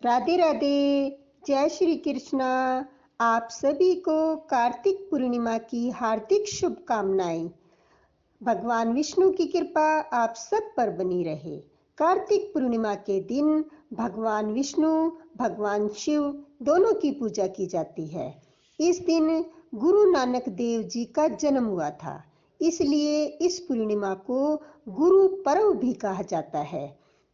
राधे राधे। जय श्री कृष्णा। आप सभी को कार्तिक पूर्णिमा की हार्दिक शुभकामनाएं। भगवान विष्णु की कृपा आप सब पर बनी रहे। कार्तिक पूर्णिमा के दिन भगवान विष्णु भगवान शिव दोनों की पूजा की जाती है। इस दिन गुरु नानक देव जी का जन्म हुआ था, इसलिए इस पूर्णिमा को गुरु पर्व भी कहा जाता है।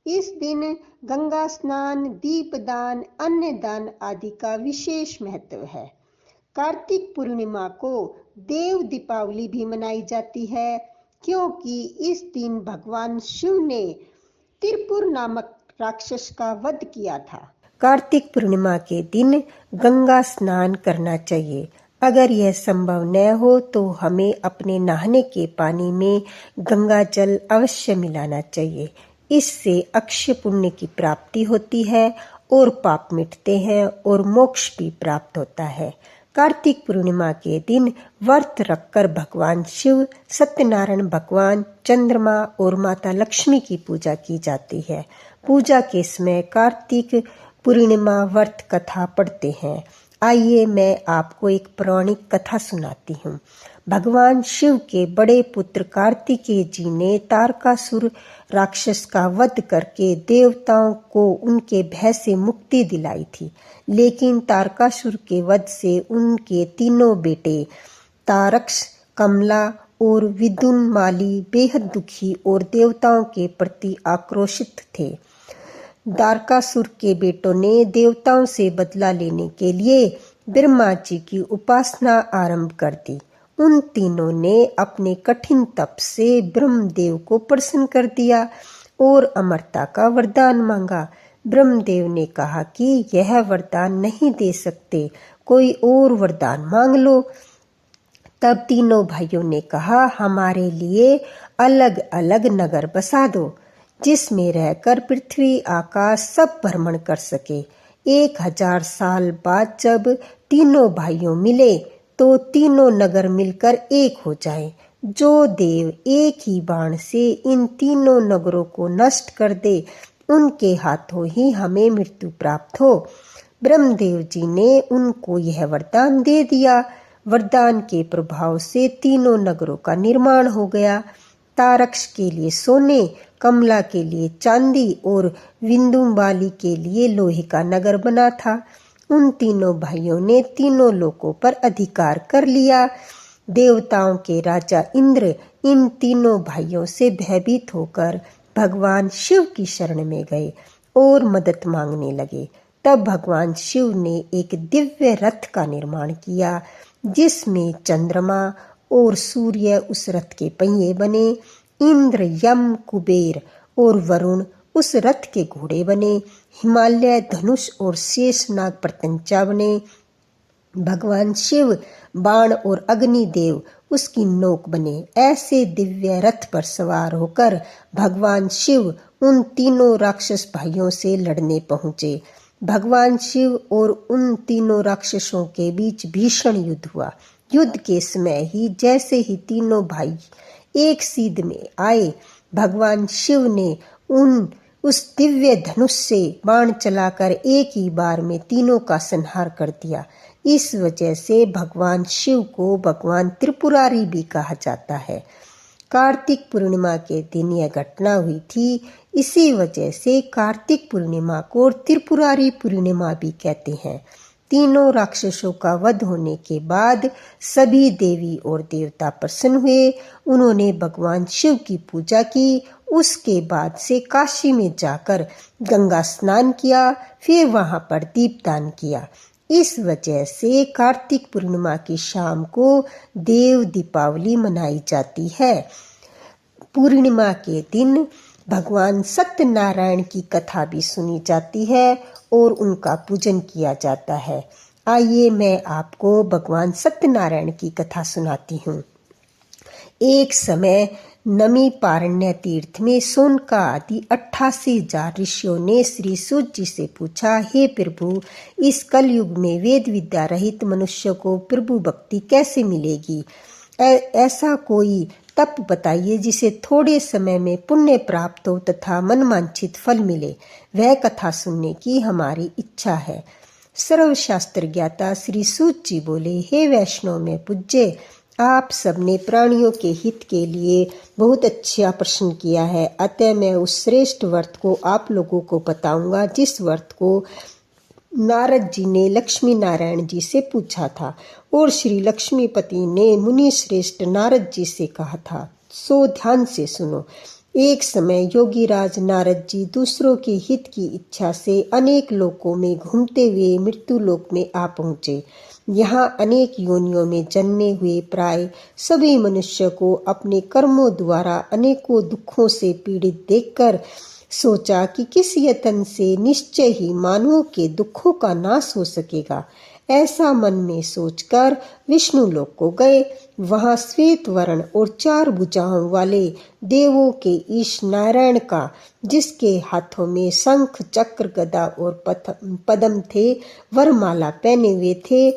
इस दिन गंगा स्नान, दीपदान, अन्न दान आदि का विशेष महत्व है। कार्तिक पूर्णिमा को देव दीपावली भी मनाई जाती है, क्योंकि इस दिन भगवान शिव ने त्रिपुर नामक राक्षस का वध किया था। कार्तिक पूर्णिमा के दिन गंगा स्नान करना चाहिए। अगर यह संभव न हो तो हमें अपने नहाने के पानी में गंगा जल अवश्य मिलाना चाहिए। इससे अक्षय पुण्य की प्राप्ति होती है और पाप मिटते हैं और मोक्ष भी प्राप्त होता है। कार्तिक पूर्णिमा के दिन व्रत रखकर भगवान शिव, सत्यनारायण भगवान, चंद्रमा और माता लक्ष्मी की पूजा की जाती है। पूजा के समय कार्तिक पूर्णिमा व्रत कथा पढ़ते हैं। आइए मैं आपको एक पौराणिक कथा सुनाती हूँ। भगवान शिव के बड़े पुत्र कार्तिकेय जी ने तारकासुर राक्षस का वध करके देवताओं को उनके भय से मुक्ति दिलाई थी। लेकिन तारकासुर के वध से उनके तीनों बेटे तारक्ष, कमला और विदुनमाली बेहद दुखी और देवताओं के प्रति आक्रोशित थे। तारकासुर के बेटों ने देवताओं से बदला लेने के लिए ब्रह्मा जी की उपासना आरंभ कर दी। उन तीनों ने अपने कठिन तप से ब्रह्मदेव को प्रसन्न कर दिया और अमरता का वरदान मांगा। ब्रह्मदेव ने कहा कि यह वरदान नहीं दे सकते, कोई और वरदान मांग लो। तब तीनों भाइयों ने कहा, हमारे लिए अलग अलग नगर बसा दो, जिसमें रहकर पृथ्वी आकाश सब भ्रमण कर सके। 1000 साल बाद जब तीनों भाइयों मिले तो तीनों नगर मिलकर एक हो जाए। जो देव एक ही बाण से इन तीनों नगरों को नष्ट कर दे, उनके हाथों ही हमें मृत्यु प्राप्त हो। ब्रह्मदेव जी ने उनको यह वरदान दे दिया। वरदान के प्रभाव से तीनों नगरों का निर्माण हो गया। तारक्ष के लिए सोने, कमला के लिए चांदी और विंदुवाली के लिए लोहे का नगर बना था। उन तीनों भाइयों ने तीनों लोकों पर अधिकार कर लिया। देवताओं के राजा इंद्र इन तीनों भाइयों से भयभीत होकर भगवान शिव की शरण में गए और मदद मांगने लगे। तब भगवान शिव ने एक दिव्य रथ का निर्माण किया, जिसमें चंद्रमा और सूर्य उस रथ के पहिए बने। इंद्र, यम, कुबेर और वरुण उस रथ के घोड़े बने। हिमालय धनुष और शेषनाग प्रत्यंचा बने। भगवान शिव बाण और अग्निदेव उसकी नोक बने। ऐसे दिव्य रथ पर सवार होकर भगवान शिव उन तीनों राक्षस भाइयों से लड़ने पहुंचे। भगवान शिव और उन तीनों राक्षसों के बीच भीषण युद्ध हुआ। युद्ध के समय ही जैसे ही तीनों भाई एक सीध में आए, भगवान शिव ने उस दिव्य धनुष से बाण चलाकर एक ही बार में तीनों का संहार कर दिया। इस वजह से भगवान शिव को भगवान त्रिपुरारी भी कहा जाता है। कार्तिक पूर्णिमा के दिन यह घटना हुई थी। इसी वजह से कार्तिक पूर्णिमा को त्रिपुरारी पूर्णिमा भी कहते हैं। तीनों राक्षसों का वध होने के बाद सभी देवी और देवता प्रसन्न हुए। उन्होंने भगवान शिव की पूजा की। उसके बाद से काशी में जाकर गंगा स्नान किया, फिर वहां पर दीपदान किया। इस वजह से कार्तिक पूर्णिमा की शाम को देव दीपावली मनाई जाती है। पूर्णिमा के दिन भगवान सत्यनारायण की कथा भी सुनी जाती है और उनका पूजन किया जाता है। आइए मैं आपको भगवान सत्यनारायण की कथा सुनाती हूँ। एक समय नमी पारण्य तीर्थ में सोनका आदि 88,000 ऋषियों ने श्री सूत जी से पूछा, हे प्रभु, इस कलयुग में वेद विद्या रहित मनुष्य को प्रभु भक्ति कैसे मिलेगी? ऐसा कोई तप बताइए जिसे थोड़े समय में पुण्य प्राप्त हो तथा मनवांछित फल मिले। वह कथा सुनने की हमारी इच्छा है। सर्वशास्त्र ज्ञाता श्री सूत जी बोले, हे वैष्णव में पूज्य, आप सबने प्राणियों के हित के लिए बहुत अच्छा प्रश्न किया है। अतः मैं उस श्रेष्ठ व्रत को आप लोगों को बताऊंगा जिस व्रत को नारद जी ने लक्ष्मी नारायण जी से पूछा था और श्री लक्ष्मीपति ने मुनि श्रेष्ठ नारद जी से कहा था। सो ध्यान से सुनो। एक समय योगी राज नारद जी दूसरों के हित की इच्छा से अनेक लोकों में घूमते हुए मृत्यु लोक में आ पहुँचे। यहाँ अनेक योनियों में जन्मे हुए प्राय सभी मनुष्य को अपने कर्मों द्वारा अनेकों दुखों से पीड़ित देखकर सोचा कि किस यत्न से निश्चय ही मानवों के दुखों का नाश हो सकेगा। ऐसा मन में सोचकर विष्णु लोक को गए। वहां श्वेत वर्ण और 4 भुजाओं वाले देवों के ईश नारायण का, जिसके हाथों में शंख चक्र गदा और पद्म थे, वरमाला पहने हुए थे,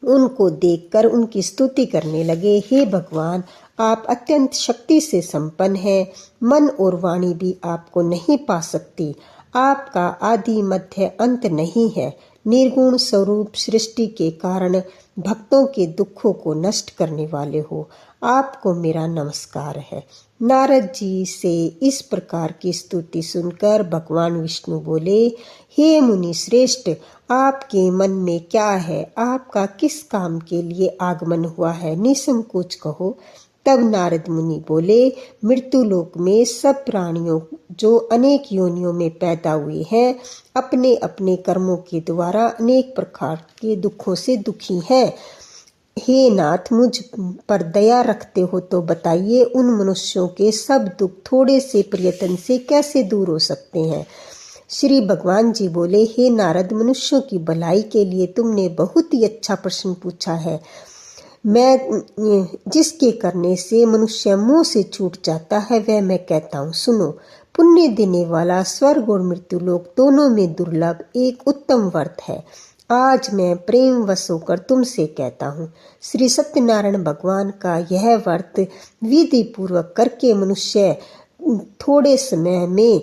उनको देखकर उनकी स्तुति करने लगे। हे भगवान, आप अत्यंत शक्ति से संपन्न हैं। मन और वाणी भी आपको नहीं पा सकती। आपका आदि मध्य अंत नहीं है। निर्गुण स्वरूप सृष्टि के कारण भक्तों के दुखों को नष्ट करने वाले हो। आपको मेरा नमस्कार है। नारद जी से इस प्रकार की स्तुति सुनकर भगवान विष्णु बोले, हे मुनि श्रेष्ठ, आपके मन में क्या है? आपका किस काम के लिए आगमन हुआ है? निसंकोच कहो। तब नारद मुनि बोले, मृत्यु लोक में सब प्राणियों जो अनेक योनियों में पैदा हुए हैं, अपने अपने कर्मों के द्वारा अनेक प्रकार के दुखों से दुखी हैं। हे नाथ, मुझ पर दया रखते हो तो बताइए, उन मनुष्यों के सब दुख थोड़े से प्रयत्न से कैसे दूर हो सकते हैं? श्री भगवान जी बोले, हे नारद, मनुष्यों की भलाई के लिए तुमने बहुत ही अच्छा प्रश्न पूछा है। मैं जिसके करने से मनुष्य मोह से छूट जाता है वह मैं कहता हूँ, सुनो। पुण्य देने वाला स्वर्ग और मृत्यु लोक दोनों में दुर्लभ एक उत्तम व्रत है। आज मैं प्रेम वश होकर तुमसे कहता हूँ। श्री सत्यनारायण भगवान का यह व्रत विधि पूर्वक करके मनुष्य थोड़े समय में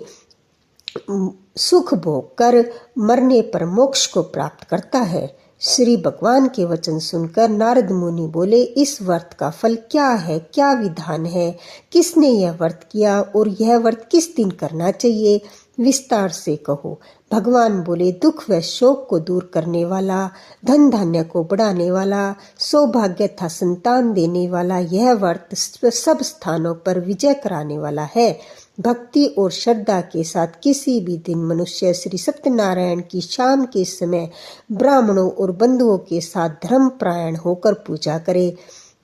सुख भोग कर मरने पर मोक्ष को प्राप्त करता है। श्री भगवान के वचन सुनकर नारद मुनि बोले, इस व्रत का फल क्या है? क्या विधान है? किसने यह व्रत किया और यह व्रत किस दिन करना चाहिए? विस्तार से कहो। भगवान बोले, दुख व शोक को दूर करने वाला, धन धान्य को बढ़ाने वाला, सौभाग्य तथा संतान देने वाला यह व्रत सब स्थानों पर विजय कराने वाला है। भक्ति और श्रद्धा के साथ किसी भी दिन मनुष्य श्री सत्यनारायण की शाम के समय ब्राह्मणों और बंधुओं के साथ धर्मपरायण होकर पूजा करे।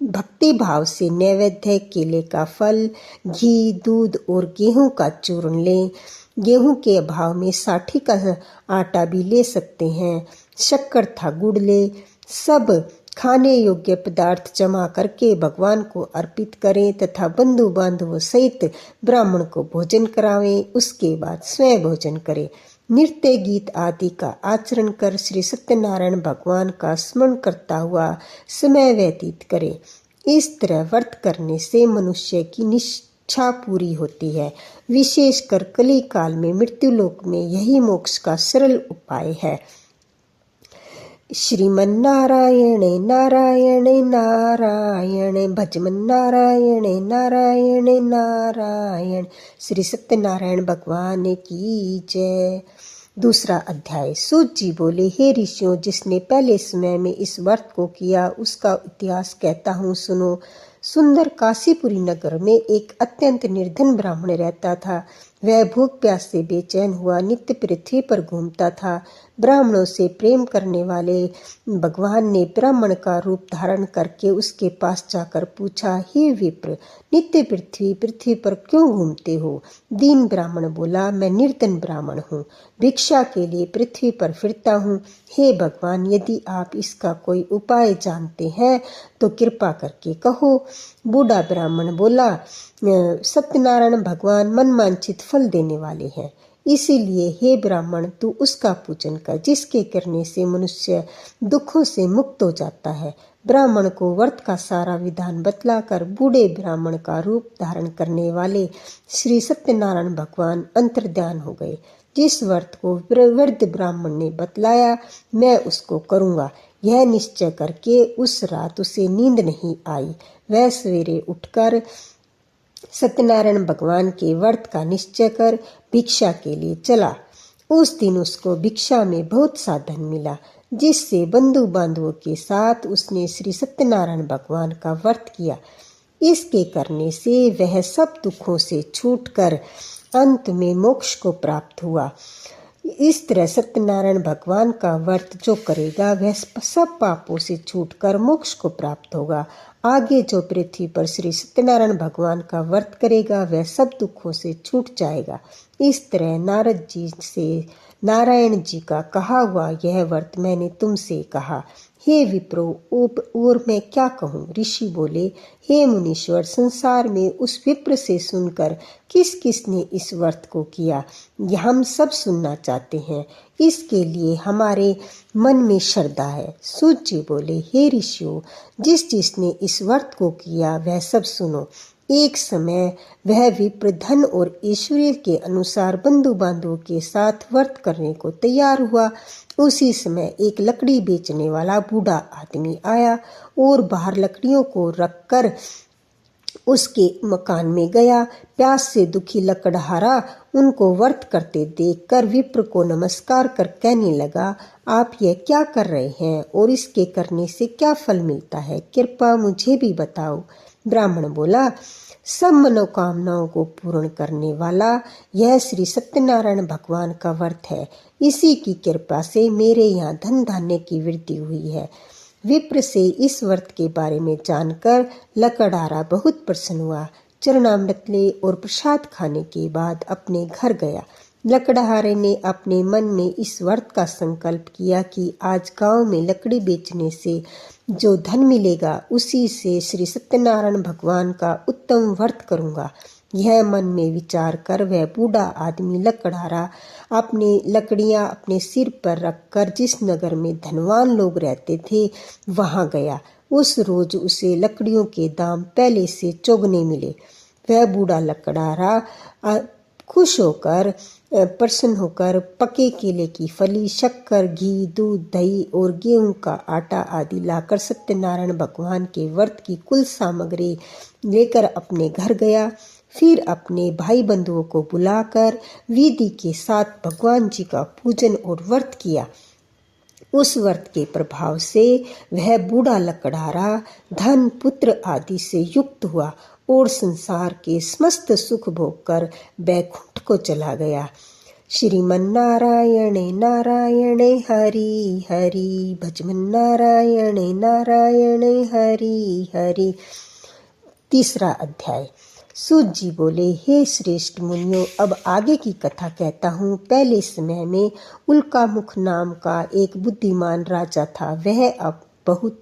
भक्ति भाव से नैवेद्य केले का फल, घी, दूध और गेहूं का चूर्ण लें। गेहूं के अभाव में साठी का आटा भी ले सकते हैं। शक्कर था गुड़ ले। सब खाने योग्य पदार्थ जमा करके भगवान को अर्पित करें तथा बंधु बांधवों सहित ब्राह्मण को भोजन करावें। उसके बाद स्वयं भोजन करें। नृत्य गीत आदि का आचरण कर श्री सत्यनारायण भगवान का स्मरण करता हुआ समय व्यतीत करें। इस तरह व्रत करने से मनुष्य की निष्ठा पूरी होती है। विशेषकर कली काल में मृत्यु लोक में यही मोक्ष का सरल उपाय है। श्रीमन्नारायण नारायण नारायण, भजमन नारायण नारायण नारायण। श्री सत्यनारायण भगवान की जय। दूसरा अध्याय। सूत जी बोले, हे ऋषियों, जिसने पहले समय में इस व्रत को किया उसका इतिहास कहता हूँ, सुनो। सुंदर काशीपुरी नगर में एक अत्यंत निर्धन ब्राह्मण रहता था। वह भूख प्यास से बेचैन हुआ नित्य पृथ्वी पर घूमता था। ब्राह्मणों से प्रेम करने वाले भगवान ने ब्राह्मण का रूप धारण करके उसके पास जाकर पूछा, हे विप्र, नित्य पृथ्वी पर क्यों घूमते हो? दीन ब्राह्मण बोला, मैं निर्धन ब्राह्मण हूँ, भिक्षा के लिए पृथ्वी पर फिरता हूँ। हे भगवान, यदि आप इसका कोई उपाय जानते हैं तो कृपा करके कहो। बूढ़ा ब्राह्मण बोला, सत्यनारायण भगवान मनवांछित फल देने वाले हैं, इसीलिए हे ब्राह्मण, तू उसका पूजन कर जिसके करने से मनुष्य दुखों से मुक्त हो जाता है। ब्राह्मण को व्रत का सारा विधान बतलाकर बूढ़े ब्राह्मण का रूप धारण करने वाले श्री सत्यनारायण भगवान अंतर्ध्यान हो गए। जिस व्रत को वृद्ध ब्राह्मण ने बतलाया मैं उसको करूँगा, यह निश्चय करके उस रात उसे नींद नहीं आई। वह सवेरे उठकर सत्यनारायण भगवान के व्रत का निश्चय कर भिक्षा के लिए चला। उस दिन उसको भिक्षा में बहुत सा धन मिला, जिससे बंधु बांधवों के साथ उसने श्री सत्यनारायण भगवान का व्रत किया। इसके करने से वह सब दुखों से छूटकर अंत में मोक्ष को प्राप्त हुआ। इस तरह सत्यनारायण भगवान का व्रत जो करेगा वह सब पापों से छूटकर मोक्ष को प्राप्त होगा। आगे जो पृथ्वी पर श्री सत्यनारायण भगवान का व्रत करेगा वह सब दुखों से छूट जाएगा। इस तरह नारद जी से नारायण जी का कहा हुआ यह व्रत मैंने तुमसे कहा। हे विप्रो, और मैं क्या कहूँ? ऋषि बोले, हे मुनीश्वर, संसार में उस विप्र से सुनकर किस किस ने इस व्रत को किया, यह हम सब सुनना चाहते हैं। इसके लिए हमारे मन में श्रद्धा है। सूत जी बोले, हे ऋषियों, जिस जिसने इस व्रत को किया वह सब सुनो। एक समय वह विप्र धन और ऐश्वर्य के अनुसार बंधु बांधवों के साथ व्रत करने को तैयार हुआ। उसी समय एक लकड़ी बेचने वाला बूढ़ा आदमी आया और बाहर लकड़ियों को रखकर उसके मकान में गया। प्यास से दुखी लकड़हारा उनको व्रत करते देखकर विप्र को नमस्कार कर कहने लगा, आप यह क्या कर रहे हैं और इसके करने से क्या फल मिलता है? कृपया मुझे भी बताओ। ब्राह्मण बोला, सब मनोकामनाओं को पूर्ण करने वाला यह श्री सत्यनारायण भगवान का व्रत है। इसी की कृपा से मेरे यहाँ धन धान्य की वृद्धि हुई है। विप्र से इस व्रत के बारे में जानकर लकड़हारा बहुत प्रसन्न हुआ। चरणामृत ले और प्रसाद खाने के बाद अपने घर गया। लकड़हारे ने अपने मन में इस व्रत का संकल्प किया कि आज गांव में लकड़ी बेचने से जो धन मिलेगा उसी से श्री सत्यनारायण भगवान का उत्तम व्रत करूंगा। यह मन में विचार कर वह बूढ़ा आदमी लकड़हारा अपने लकड़ियां अपने सिर पर रखकर जिस नगर में धनवान लोग रहते थे वहां गया। उस रोज उसे लकड़ियों के दाम पहले से चौगुने मिले। वह बूढ़ा लकड़हारा खुश होकर प्रसन्न होकर पके केले की फली, शक्कर, घी, दूध, दही और गेहूं का आटा आदि लाकर सत्यनारायण भगवान के व्रत की कुल सामग्री लेकर अपने घर गया। फिर अपने भाई बंधुओं को बुलाकर विधि के साथ भगवान जी का पूजन और व्रत किया। उस व्रत के प्रभाव से वह बूढ़ा लकड़हारा धन, पुत्र आदि से युक्त हुआ और संसार के समस्त सुख भोग कर बैकुंठ को चला गया। श्रीमन नारायण नारायण हरि हरि, भजमन नारायण नारायण हरि हरि। तीसरा अध्याय। सूत जी बोले, हे श्रेष्ठ मुनियों, अब आगे की कथा कहता हूँ। पहले समय में उल्कामुख नाम का एक बुद्धिमान राजा था। वह अब बहुत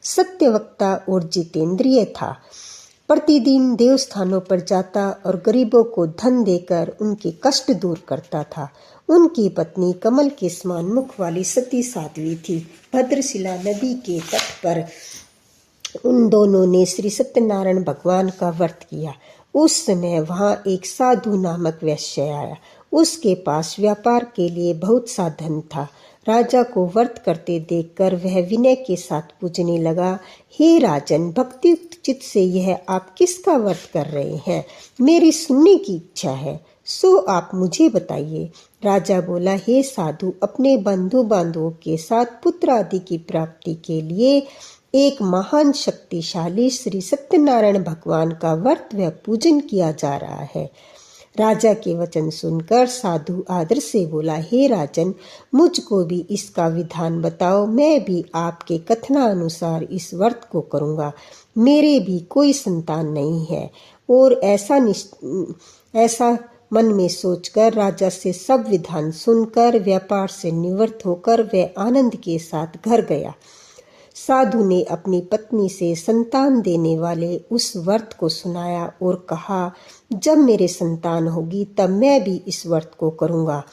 सत्यवक्ता और जितेंद्रिय था। प्रतिदिन देवस्थानों पर जाता और गरीबों को धन देकर उनके कष्ट दूर करता था। उनकी पत्नी कमल के समान मुख वाली सती साध्वी थी। भद्रशिला नदी के तट पर उन दोनों ने श्री सत्यनारायण भगवान का व्रत किया। उस समय वहां एक साधु नामक वैश्य आया। उसके पास व्यापार के लिए बहुत सा धन था। राजा को व्रत करते देखकर वह विनय के साथ पूछने लगा, हे राजन, भक्ति चित्त से यह आप किसका व्रत कर रहे हैं? मेरी सुनने की इच्छा है, सो आप मुझे बताइए। राजा बोला, हे साधु, अपने बंधु बांधवों के साथ पुत्र आदि की प्राप्ति के लिए एक महान शक्तिशाली श्री सत्यनारायण भगवान का व्रत व पूजन किया जा रहा है। राजा के वचन सुनकर साधु आदर से बोला, हे राजन, मुझको भी इसका विधान बताओ। मैं भी आपके कथनानुसार इस व्रत को करूँगा। मेरे भी कोई संतान नहीं है। और ऐसा मन में सोचकर राजा से सब विधान सुनकर व्यापार से निवृत्त होकर वह आनंद के साथ घर गया। साधु ने अपनी पत्नी से संतान देने वाले उस व्रत को सुनाया और कहा, जब मेरे संतान होगी तब मैं भी इस व्रत को करूँगा।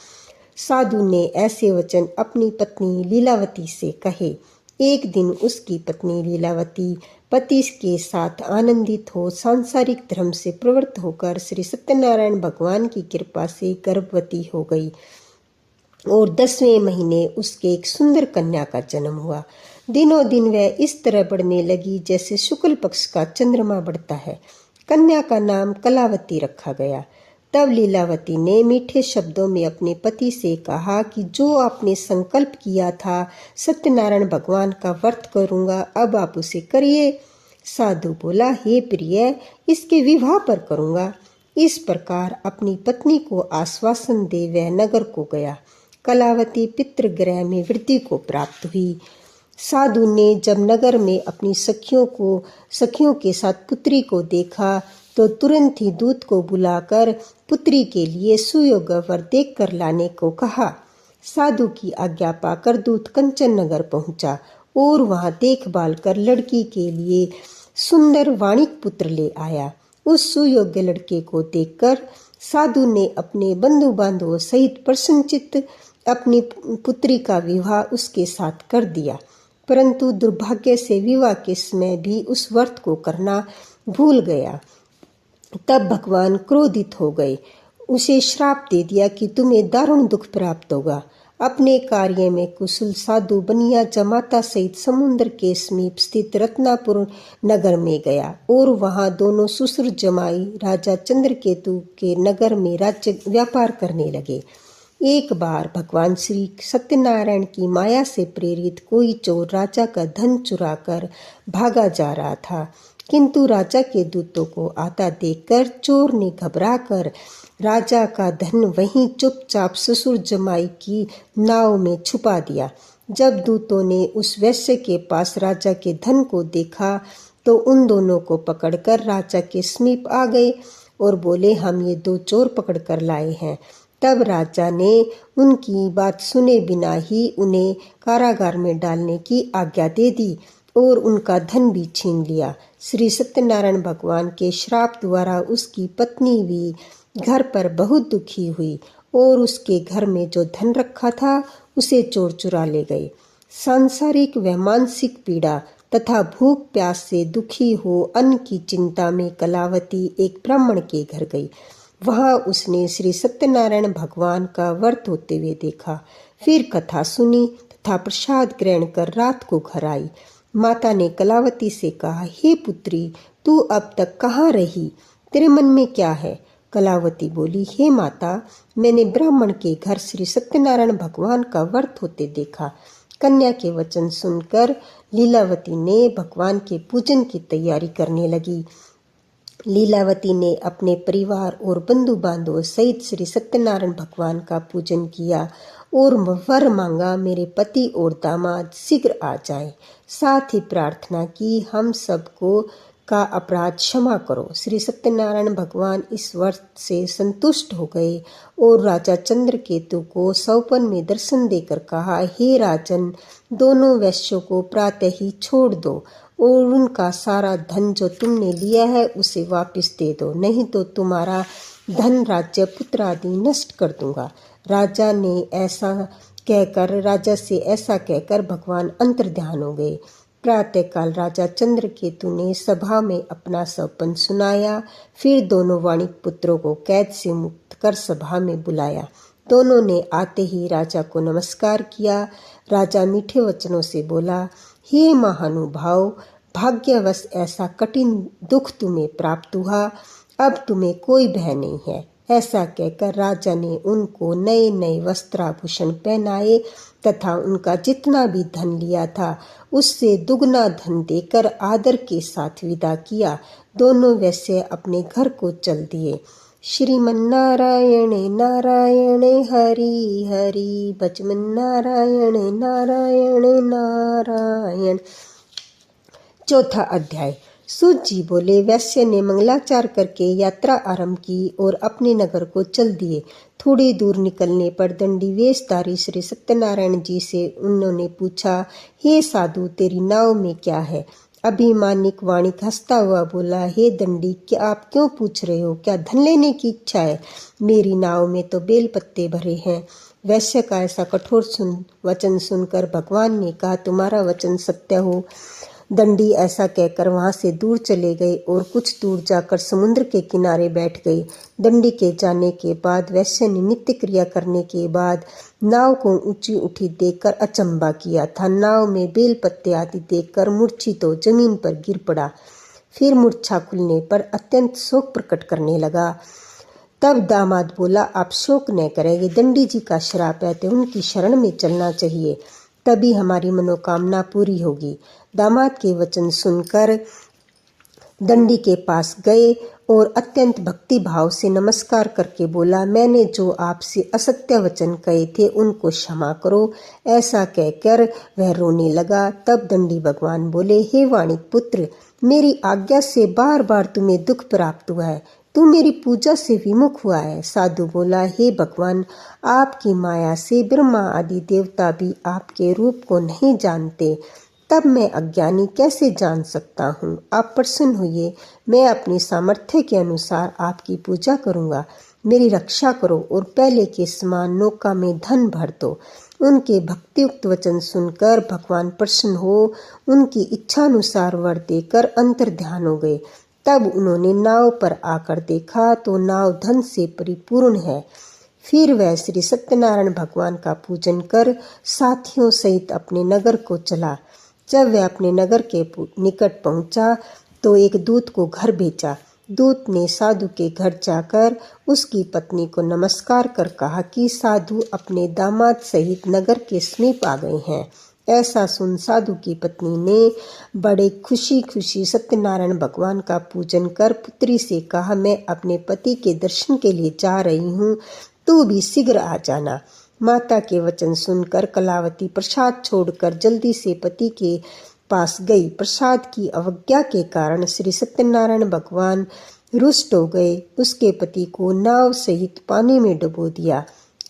साधु ने ऐसे वचन अपनी पत्नी लीलावती से कहे। एक दिन उसकी पत्नी लीलावती पति के साथ आनंदित हो सांसारिक धर्म से प्रवृत्त होकर श्री सत्यनारायण भगवान की कृपा से गर्भवती हो गई और 10वें महीने उसके एक सुंदर कन्या का जन्म हुआ। दिनों दिन वह इस तरह बढ़ने लगी जैसे शुक्ल पक्ष का चंद्रमा बढ़ता है। कन्या का नाम कलावती रखा गया। तब लीलावती ने मीठे शब्दों में अपने पति से कहा कि जो आपने संकल्प किया था सत्यनारायण भगवान का व्रत करूंगा, अब आप उसे करिए। साधु बोला, हे प्रिय, इसके विवाह पर करूंगा। इस प्रकार अपनी पत्नी को आश्वासन दे वह नगर को गया। कलावती पितृगृह में वृद्धि को प्राप्त हुई। साधु ने जब नगर में अपनी सखियों के साथ पुत्री को देखा तो तुरंत ही दूत को बुलाकर पुत्री के लिए सुयोग्य वर देख कर लाने को कहा। साधु की आज्ञा पाकर दूत कंचन नगर पहुंचा और वहां देखभाल कर लड़की के लिए सुंदर वाणिक पुत्र ले आया। उस सुयोग्य लड़के को देखकर साधु ने अपने बंधु बांधवों सहित प्रसन्नचित्त अपनी पुत्री का विवाह उसके साथ कर दिया। परंतु दुर्भाग्य से विवाह के समय भी उस व्रत को करना भूल गया। तब भगवान क्रोधित हो गए, उसे श्राप दे दिया कि तुम्हें दारुण दुख प्राप्त होगा। अपने कार्य में कुशल साधु बनिया जमाता सहित समुद्र के समीप स्थित रत्नापुर नगर में गया और वहां दोनों ससुर जमाई राजा चंद्रकेतु के नगर में राज्य व्यापार करने लगे। एक बार भगवान श्री सत्यनारायण की माया से प्रेरित कोई चोर राजा का धन चुराकर भागा जा रहा था, किंतु राजा के दूतों को आता देखकर चोर ने घबराकर राजा का धन वहीं चुपचाप ससुर जमाई की नाव में छुपा दिया। जब दूतों ने उस वैश्य के पास राजा के धन को देखा तो उन दोनों को पकड़कर राजा के समीप आ गए और बोले, हम ये 2 चोर पकड़ कर लाए हैं। तब राजा ने उनकी बात सुने बिना ही उन्हें कारागार में डालने की आज्ञा दे दी और उनका धन भी छीन लिया। श्री सत्यनारायण भगवान के श्राप द्वारा उसकी पत्नी भी घर पर बहुत दुखी हुई और उसके घर में जो धन रखा था उसे चोर चुरा ले गए। सांसारिक व मानसिक पीड़ा तथा भूख प्यास से दुखी हो अन्न की चिंता में कलावती एक ब्राह्मण के घर गई। वहां उसने श्री सत्यनारायण भगवान का व्रत होते हुए देखा। फिर कथा सुनी तथा प्रसाद ग्रहण कर रात को घर आई। माता ने कलावती से कहा, हे पुत्री, तू अब तक कहाँ रही? तेरे मन में क्या है? कलावती बोली, हे माता, मैंने ब्राह्मण के घर श्री सत्यनारायण भगवान का व्रत होते देखा। कन्या के वचन सुनकर लीलावती ने भगवान के पूजन की तैयारी करने लगी। लीलावती ने अपने परिवार और बंधु बांधवों सहित श्री सत्यनारायण भगवान का पूजन किया और वर मांगा, मेरे पति और दामाद शीघ्र आ जाएं। साथ ही प्रार्थना की, हम सबको का अपराध क्षमा करो। श्री सत्यनारायण भगवान इस व्रत से संतुष्ट हो गए और राजा चंद्रकेतु को सौपन में दर्शन देकर कहा, हे राजन, दोनों वैश्यों को प्रातः ही छोड़ दो और उनका सारा धन जो तुमने लिया है उसे वापस दे दो, नहीं तो तुम्हारा धन, राज्य, पुत्र आदि नष्ट कर दूंगा। राजा से ऐसा कहकर भगवान अंतर्ध्यान हो गए। प्रातःकाल राजा चंद्रकेतु ने सभा में अपना सौपन सुनाया। फिर दोनों वाणिक पुत्रों को कैद से मुक्त कर सभा में बुलाया। दोनों ने आते ही राजा को नमस्कार किया। राजा मीठे वचनों से बोला, हे महानुभाव, भाग्यवश ऐसा कठिन दुख तुम्हें प्राप्त हुआ, अब तुम्हें कोई भय नहीं है। ऐसा कहकर राजा ने उनको नए नए वस्त्राभूषण पहनाए तथा उनका जितना भी धन लिया था उससे दुगना धन देकर आदर के साथ विदा किया। दोनों वैसे अपने घर को चल दिए। श्रीमन्नारायण नारायण हरि हरि, बचमन्नारायण नारायण नारायण। चौथा अध्याय। सूत जी बोले, वैश्य ने मंगलाचार करके यात्रा आरंभ की और अपने नगर को चल दिए। थोड़ी दूर निकलने पर दंडी वेशधारी श्री सत्यनारायण जी से उन्होंने पूछा, हे साधु, तेरी नाव में क्या है? अभिमानिक वाणिक हंसता हुआ बोला, हे दंडी, क्या आप क्यों पूछ रहे हो? क्या धन लेने की इच्छा है? मेरी नाव में तो बेल पत्ते भरे हैं। वैश्य का ऐसा कठोर वचन सुनकर भगवान ने कहा, तुम्हारा वचन सत्य हो। दंडी ऐसा कहकर वहां से दूर चले गए और कुछ दूर जाकर समुद्र के किनारे बैठ गए। दंडी के जाने के बाद वैश्य ने नित्य क्रिया करने के बाद नाव को ऊंची उठी देखकर अचंभा किया था। नाव में बेल पत्ते आदि देखकर मूर्छित हो जमीन पर गिर पड़ा। फिर मूर्छा खुलने पर अत्यंत शोक प्रकट करने लगा। तब दामाद बोला, आप शोक न करें, ये दंडी जी का श्राप है, तो उनकी शरण में चलना चाहिए, तभी हमारी मनोकामना पूरी होगी। दामाद के वचन सुनकर दंडी के पास गए और अत्यंत भक्ति भाव से नमस्कार करके बोला, मैंने जो आपसे असत्य वचन कहे थे उनको क्षमा करो। ऐसा कहकर वह रोने लगा। तब दंडी भगवान बोले, हे वाणिक पुत्र, मेरी आज्ञा से बार बार तुम्हें दुख प्राप्त हुआ है, तू मेरी पूजा से विमुख हुआ है। साधु बोला, हे भगवान, आपकी माया से ब्रह्मा आदि देवता भी आपके रूप को नहीं जानते, तब मैं अज्ञानी कैसे जान सकता हूँ। आप प्रसन्न होइए, मैं अपनी सामर्थ्य के अनुसार आपकी पूजा करूँगा। मेरी रक्षा करो और पहले के समान नौका में धन भर दो। उनके भक्तियुक्त वचन सुनकर भगवान प्रसन्न हो उनकी इच्छानुसार वर देकर अंतर ध्यान हो गए। तब उन्होंने नाव पर आकर देखा तो नाव धन से परिपूर्ण है। फिर वह श्री सत्यनारायण भगवान का पूजन कर साथियों सहित अपने नगर को चला। जब वह अपने नगर के निकट पहुंचा तो एक दूत को घर भेजा। दूत ने साधु के घर जाकर उसकी पत्नी को नमस्कार कर कहा कि साधु अपने दामाद सहित नगर के समीप आ गए हैं। ऐसा सुन साधु की पत्नी ने बड़े खुशी खुशी सत्यनारायण भगवान का पूजन कर पुत्री से कहा, मैं अपने पति के दर्शन के लिए जा रही हूँ, तू भी शीघ्र आ जाना। माता के वचन सुनकर कलावती प्रसाद छोड़कर जल्दी से पति के पास गई। प्रसाद की अवज्ञा के कारण श्री सत्यनारायण भगवान रुष्ट हो गए। उसके पति को नाव सहित पानी में डुबो दिया।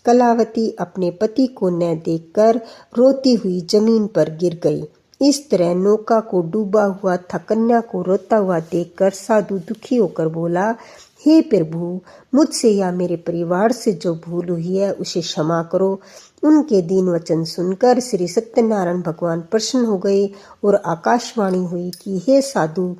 कलावती अपने पति को न देखकर रोती हुई जमीन पर गिर गई। इस तरह नौका को डूबा हुआ था कन्या को रोता हुआ देखकर साधु दुखी होकर बोला, हे प्रभु, मुझसे या मेरे परिवार से जो भूल हुई है उसे क्षमा करो। उनके दीन वचन सुनकर श्री सत्यनारायण भगवान प्रसन्न हो गए और आकाशवाणी हुई कि हे साधु,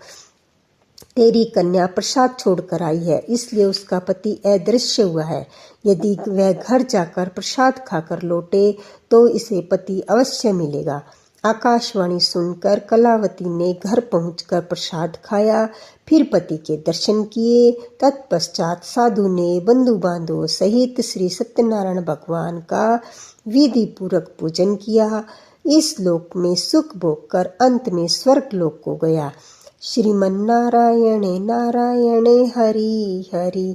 तेरी कन्या प्रसाद छोड़कर आई है, इसलिए उसका पति अदृश्य हुआ है। यदि वह घर जाकर प्रसाद खाकर लौटे तो इसे पति अवश्य मिलेगा। आकाशवाणी सुनकर कलावती ने घर पहुंचकर प्रसाद खाया, फिर पति के दर्शन किए। तत्पश्चात साधु ने बंधु बांधवों सहित श्री सत्यनारायण भगवान का विधि पूर्वक पूजन किया। इस लोक में सुख भोग कर अंत में स्वर्ग लोक को गया। श्रीमन नारायण नारायण हरि हरि।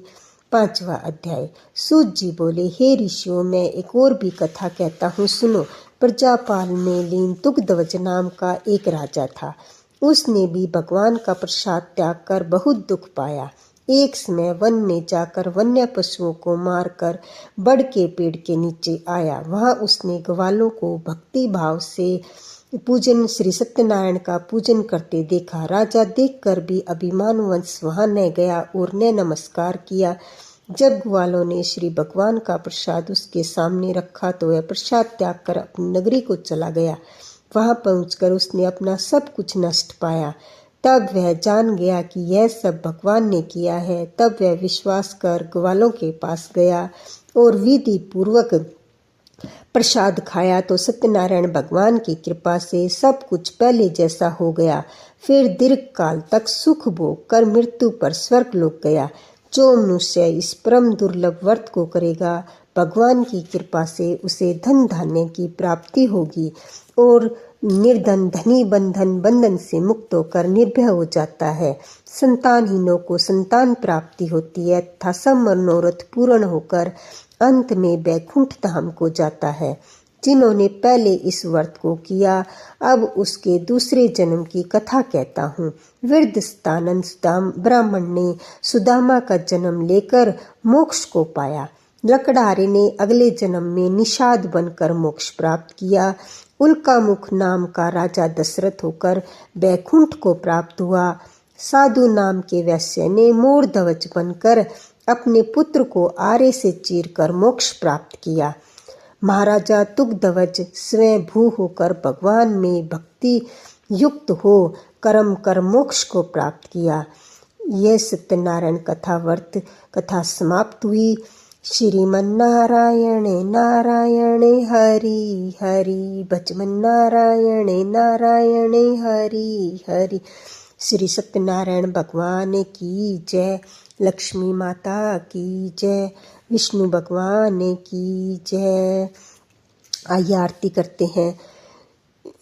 5वां अध्याय। सूत जी बोले, हे ऋषियों, मैं एक और भी कथा कहता हूँ, सुनो। प्रजापाल में लीन तुग्धवज नाम का एक राजा था। उसने भी भगवान का प्रसाद त्याग कर बहुत दुख पाया। एक समय वन में जाकर वन्य पशुओं को मारकर बड़ के पेड़ के नीचे आया। वहां उसने ग्वालों को भक्ति भाव से पूजन श्री सत्यनारायण का पूजन करते देखा। राजा देखकर भी अभिमानवश वहां न गया और न नमस्कार किया। जब ग्वालों ने श्री भगवान का प्रसाद उसके सामने रखा तो वह प्रसाद त्याग कर अपनी नगरी को चला गया। वहां पहुंचकर उसने अपना सब कुछ नष्ट पाया। तब वह जान गया कि यह सब भगवान ने किया है। तब वह विश्वास कर ग्वालों के पास गया और विधि पूर्वक प्रसाद खाया तो सत्यनारायण भगवान की कृपा से सब कुछ पहले जैसा हो गया। फिर दीर्घ काल तक सुख भोग कर मृत्यु पर स्वर्ग लोक गया। जो मनुष्य इस परम दुर्लभ व्रत को करेगा, भगवान की कृपा से उसे धन धान्य की प्राप्ति होगी और निर्धन धनी बंधन से मुक्त होकर निर्भय हो जाता है। संतानहीनों को संतान प्राप्ति होती है तथा सब मनोरथ पूर्ण होकर अंत में वैकुंठ धाम को जाता है। जिन्होंने पहले इस व्रत को किया, अब उसके दूसरे जन्म की कथा कहता हूँ। वृद्धस्तानंद ब्राह्मण ने सुदामा का जन्म लेकर मोक्ष को पाया। लकड़हारे ने अगले जन्म में निषाद बनकर मोक्ष प्राप्त किया। उल्कामुख नाम का राजा दशरथ होकर वैकुंठ को प्राप्त हुआ। साधु नाम के वैश्य ने मोर ध्वज बनकर अपने पुत्र को आरे से चीरकर मोक्ष प्राप्त किया। महाराजा तुग्धवज स्वयं भू होकर भगवान में भक्ति युक्त हो कर्म कर मोक्ष को प्राप्त किया। यह सत्यनारायण कथावर्त कथा समाप्त हुई। श्रीमन्नारायण नारायण हरि हरि भजमन नारायण नारायण हरि हरि। श्री सत्यनारायण भगवान की जय। लक्ष्मी माता की जय। विष्णु भगवान की जय। आइए आरती करते हैं।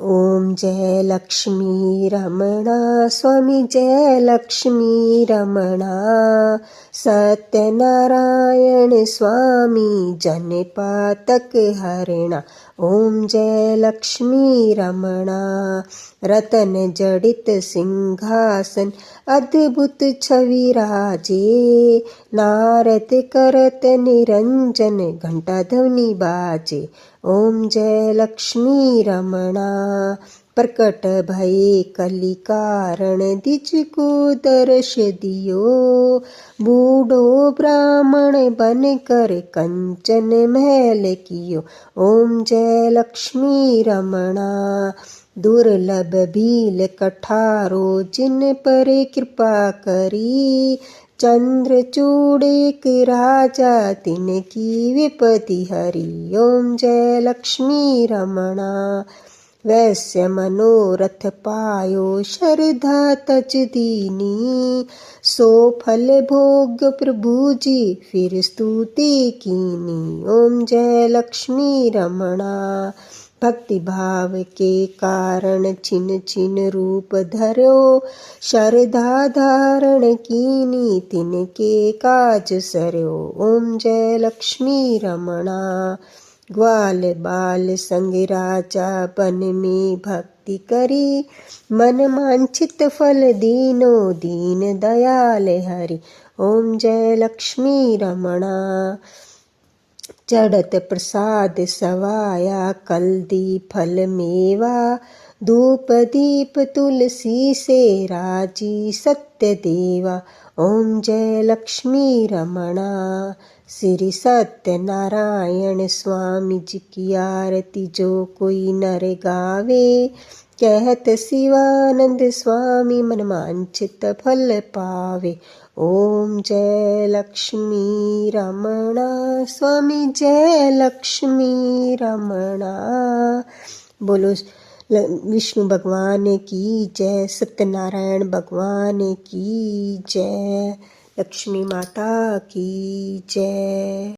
ओम जय लक्ष्मी रमणा स्वामी जय लक्ष्मी रमणा सत्यनारायण स्वामी जन पातक हरणा। ओम जय लक्ष्मी रमणा रतन जड़ित सिंहासन अद्भुत छवि राजे नारद करत निरंजन घंटा ध्वनि बाजे। ओम जय लक्ष्मी रमणा प्रकट भये कलि कारण द्विज को दर्श दियो बूढ़ो ब्राह्मण बन कर कंचन महल कियो। ओम जय लक्ष्मी रमणा दुर्लभ भील कठारो जिन पर कृपा करी चंद्रचूड़ एक राजा तिनकी विपत्ति हरि। ओम जय लक्ष्मी रमणा वैश्य मनोरथ पायो श्रद्धा तज दीनी सो फल भोग प्रभु जी फिर स्तुति कीनी। ओम जय लक्ष्मी रमणा भक्ति भाव के कारण छिन छिन रूप धरो श्रद्धा धारण कीनी तिनके काज सरयो। ओम जय लक्ष्मी रमणा ग्वाल बाल संग राजा बन में भक्ति करी मन वांछित फल दीनो दीन दयाल हरि। ओम जय लक्ष्मी रमणा चढ़त प्रसाद सवाया कल्दी फल मेवा धूप दीप तुलसी से राजी सत्य देवा। ओम जय लक्ष्मी रमणा श्री सत्यनारायण स्वामी जी की आरती जो कोई नर गावे कहत शिवानंद स्वामी मन वांछित फल पावे। ओम जय लक्ष्मी रमणा स्वामी जय लक्ष्मी रमणा। बोलो विष्णु भगवान की जय। सत्यनारायण भगवान की जय। लक्ष्मी माता की जय।